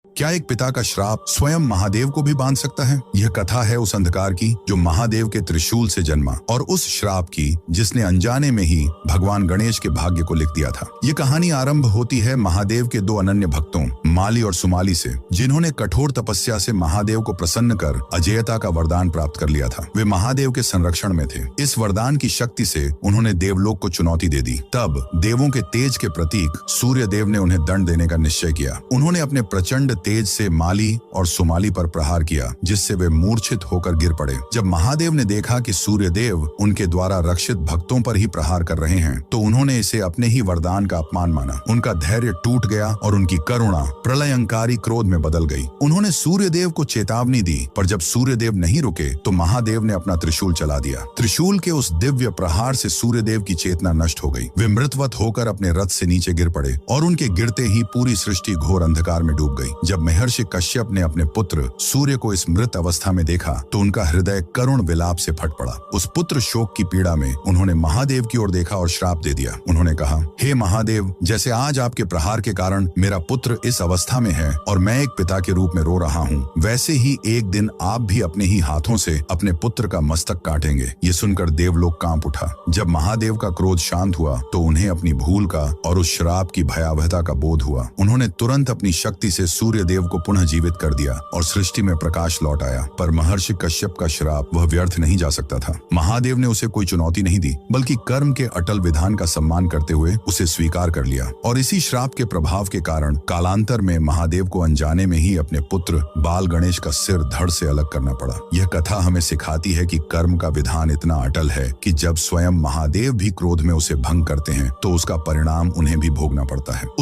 क्या एक पिता का श्राप स्वयं महादेव को भी बांध सकता है? यह कथा है उस अंधकार की जो महादेव के त्रिशूल से जन्मा और उस श्राप की जिसने अनजाने में ही भगवान गणेश के भाग्य को लिख दिया था। यह कहानी आरंभ होती है महादेव के दो अनन्य भक्तों माली और सुमाली से, जिन्होंने कठोर तपस्या से महादेव को प्रसन्न कर अजेयता का वरदान प्राप्त कर लिया था। वे महादेव के संरक्षण में थे। इस वरदान की शक्ति से उन्होंने देवलोक को चुनौती दे दी। तब देवों के तेज के प्रतीक सूर्य देव ने उन्हें दंड देने का निश्चय किया। उन्होंने अपने प्रचंड तेज से माली और सुमाली पर प्रहार किया, जिससे वे मूर्छित होकर गिर पड़े। जब महादेव ने देखा कि सूर्य देव उनके द्वारा रक्षित भक्तों पर ही प्रहार कर रहे हैं, तो उन्होंने इसे अपने ही वरदान का अपमान माना। उनका धैर्य टूट गया और उनकी करुणा प्रलयंकारी क्रोध में बदल गई। उन्होंने सूर्य देव को चेतावनी दी, पर जब सूर्य देव नहीं रुके तो महादेव ने अपना त्रिशूल चला दिया। त्रिशूल के उस दिव्य प्रहार से सूर्य देव की चेतना नष्ट हो गई। वे मृतवत होकर अपने रथ से नीचे गिर पड़े और उनके गिरते ही पूरी सृष्टि घोर अंधकार में डूब गई। जब महर्षि कश्यप ने अपने पुत्र सूर्य को इस मृत अवस्था में देखा तो उनका हृदय करुण विलाप से फट पड़ा। उस पुत्र शोक की पीड़ा में उन्होंने महादेव की ओर देखा और श्राप दे दिया। उन्होंने कहा, हे महादेव, जैसे आज आपके प्रहार के कारण मेरा पुत्र इस अवस्था में है और मैं एक पिता के रूप में रो रहा हूँ, वैसे ही एक दिन आप भी अपने ही हाथों से अपने पुत्र का मस्तक काटेंगे। ये सुनकर देवलोक कांप उठा। जब महादेव का क्रोध शांत हुआ तो उन्हें अपनी भूल का और उस श्राप की भयावहता का बोध हुआ। उन्होंने तुरंत अपनी शक्ति से सूर्य देव को पुनः जीवित कर दिया और सृष्टि में प्रकाश लौट आया। पर महर्षि कश्यप का श्राप वह व्यर्थ नहीं जा सकता था। महादेव ने उसे कोई चुनौती नहीं दी, बल्कि कर्म के अटल विधान का सम्मान करते हुए उसे स्वीकार कर लिया। और इसी श्राप के प्रभाव के कारण कालांतर में महादेव को अनजाने में ही अपने पुत्र बाल गणेश का सिर धड़ से अलग करना पड़ा। यह कथा हमें सिखाती है कि कर्म का विधान इतना अटल है कि जब स्वयं महादेव भी क्रोध में उसे भंग करते हैं तो उसका परिणाम उन्हें भी भोगना पड़ता है।